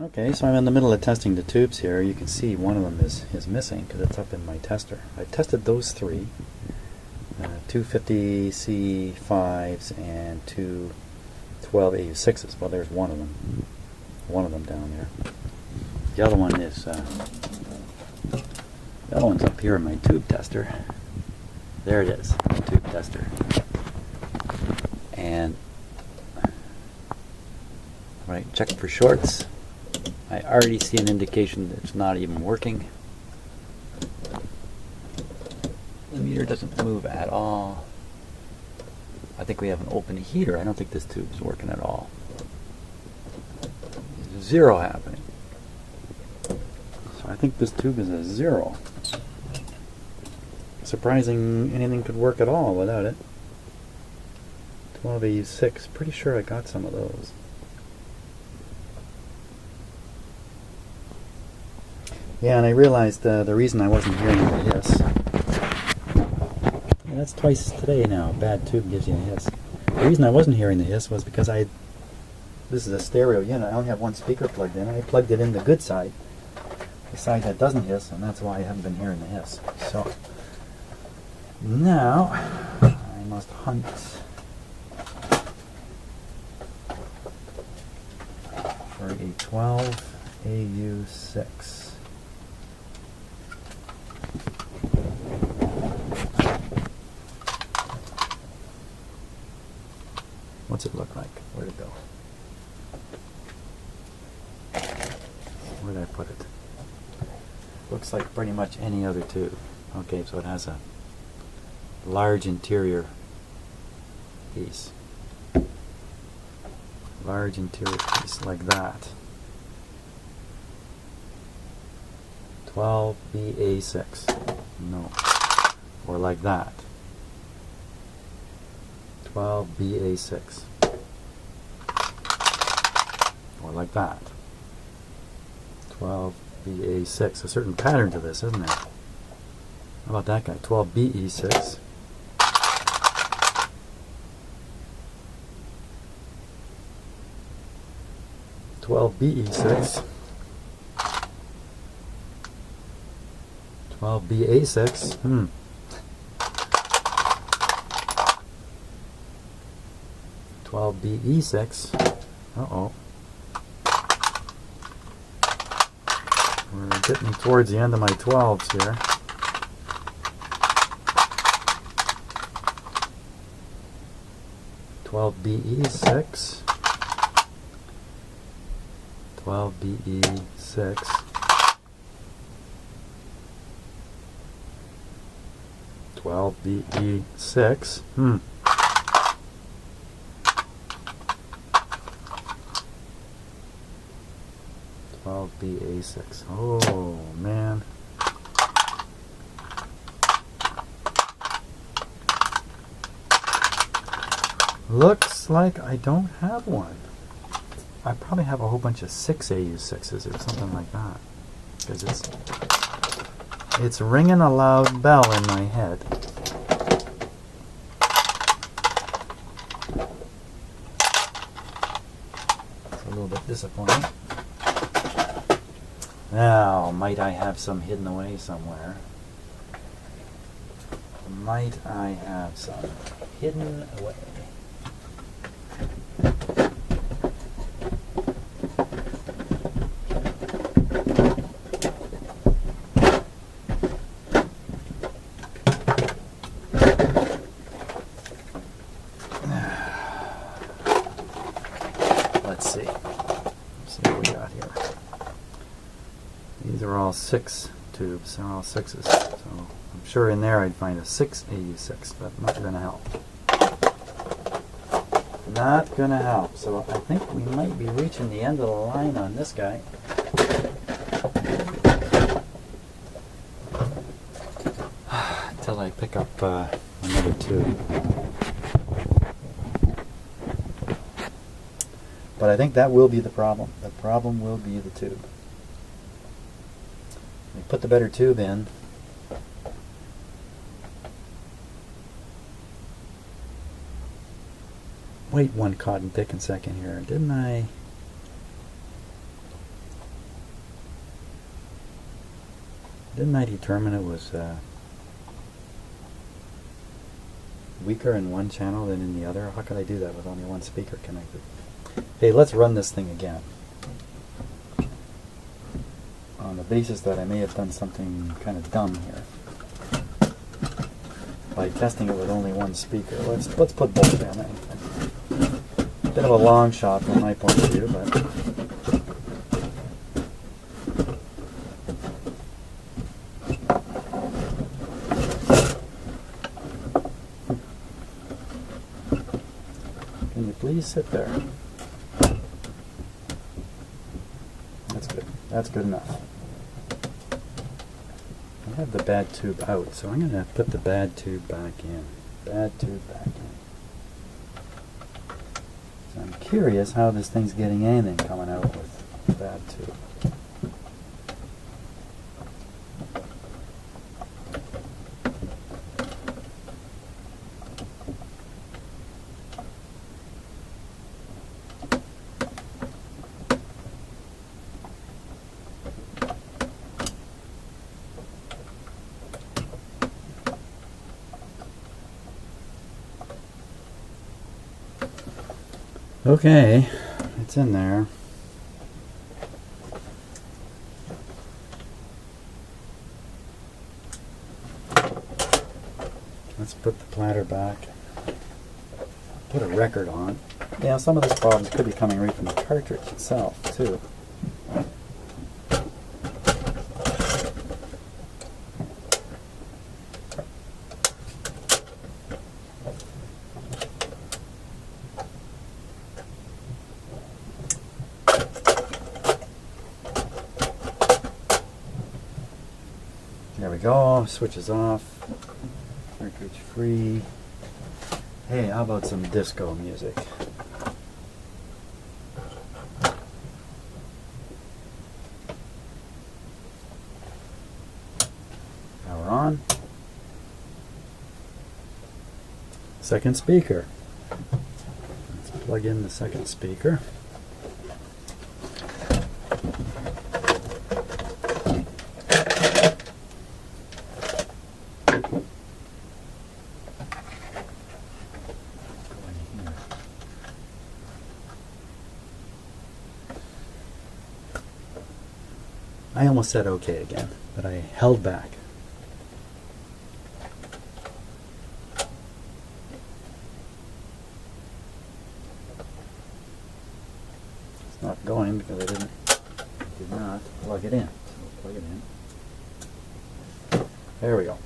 Okay, so I'm in the middle of testing the tubes here. You can see one of them is missing because it's up in my tester. I tested those three, two 50C5s and two 12AU6s. Well, there's one of them down there. The other one is the other one's up here in my tube tester. There it is, tube tester. And when I check for shorts, I already see an indication that it's not even working. The meter doesn't move at all. I think we have an open heater. I don't think this tube is working at all. There's zero happening. So I think this tube is a zero. Surprising anything could work at all without it. 12AU6, pretty sure I got some of those. Yeah, and I realized the reason I wasn't hearing the hiss. Yeah, that's twice today now. A bad tube gives you a hiss. The reason I wasn't hearing the hiss was because this is a stereo unit. I only have one speaker plugged in. I plugged it in the good side, the side that doesn't hiss, and that's why I haven't been hearing the hiss. So now I must hunt for a 12AU6. What's it look like? Where'd it go? Where did I put it? Looks like pretty much any other tube. Okay, so it has a large interior piece. Large interior piece like that. 12BA6. No. Or like that. 12BA6. Or like that. 12BA6. A certain pattern to this, isn't there? How about that guy? 12BE6. 12BE6. 12BA6. 12BE6. Uh-oh. We're getting towards the end of my 12s here. BE6. 12BE6. 12BE6. 12BA6. Oh, man. Looks like I don't have one. I probably have a whole bunch of 6AU6s or something like that. Because it's ringing a loud bell in my head. It's a little bit disappointing. Now, might I have some hidden away somewhere? Might I have some hidden away? Let's see. Let's see what we got here. These are all 6 tubes. They're all 6s. So I'm sure in there I'd find a 6AU6, but not going to help. Not going to help. So I think we might be reaching the end of the line on this guy. Until I pick up another tube. But I think that will be the problem. The problem will be the tube. We put the better tube in. Wait one cotton picking second here. Didn't I Didn't I determine it was weaker in one channel than in the other? How could I do that with only one speaker connected? Hey, let's run this thing again. On the basis that I may have done something kind of dumb here. By testing it with only one speaker. Let's put both in. Bit of a long shot from my point of view, but can you please sit there? That's good. That's good enough. I have the bad tube out, so I'm going to put the bad tube back in. Bad tube back in. So I'm curious how this thing's getting anything coming out with the bad tube. Okay, it's in there. Let's put the platter back. Put a record on. Yeah, some of this problem could be coming right from the cartridge itself, too. There we go, switches off, cartridge free. Hey, how about some disco music? Power on. Second speaker. Let's plug in the second speaker. I almost said okay again, but I held back. It's not going because I did not plug it in. So plug it in. There we go.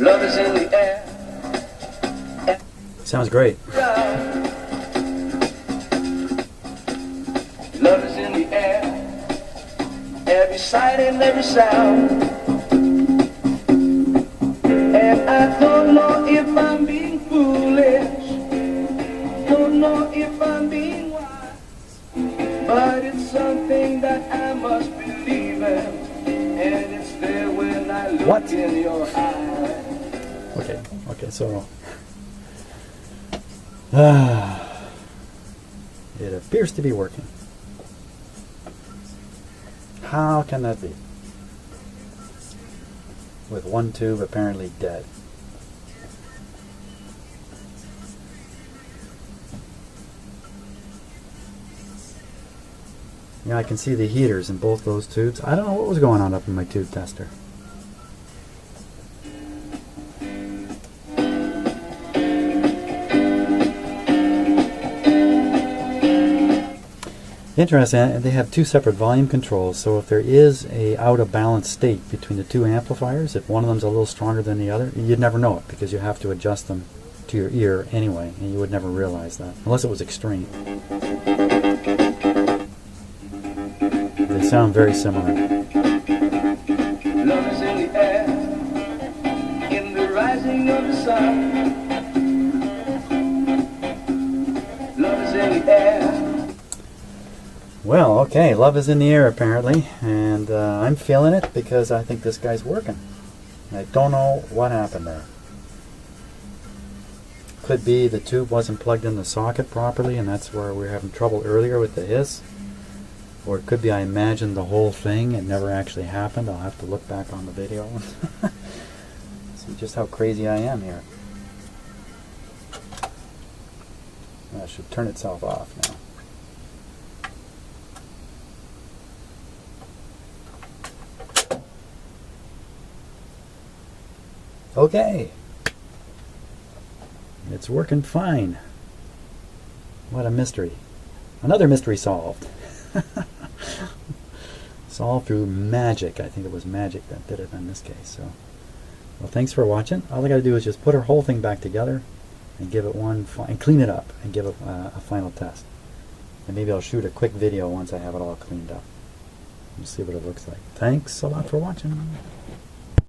Love is in the air. Sounds great. Love is in the air. Every sight and every sound. And I don't know if I'm being foolish. Don't know if I'm being wise. But it's something that I must believe in. And it's there when I look in your eyes. Okay, so it appears to be working. How can that be? With one tube apparently dead. Yeah, I can see the heaters in both those tubes. I don't know what was going on up in my tube tester. Interesting, they have two separate volume controls, so if there is a out of balance state between the two amplifiers, if one of them's a little stronger than the other, you'd never know it because you have to adjust them to your ear anyway, and you would never realize that, unless it was extreme. They sound very similar. Love is in the air, in the rising of the sun. Love is in the air. Well, okay, love is in the air apparently, and I'm feeling it because I think this guy's working. I don't know what happened there. Could be the tube wasn't plugged in the socket properly, and that's where we were having trouble earlier with the hiss. Or it could be I imagined the whole thing, it never actually happened. I'll have to look back on the video. See just how crazy I am here. That should turn itself off now. Okay. It's working fine. What a mystery. Another mystery solved. Solved through magic. I think it was magic that did it in this case. So, well, thanks for watching. All I got to do is just put our whole thing back together and give it and clean it up and give it a final test. And maybe I'll shoot a quick video once I have it all cleaned up. We'll see what it looks like. Thanks a lot for watching.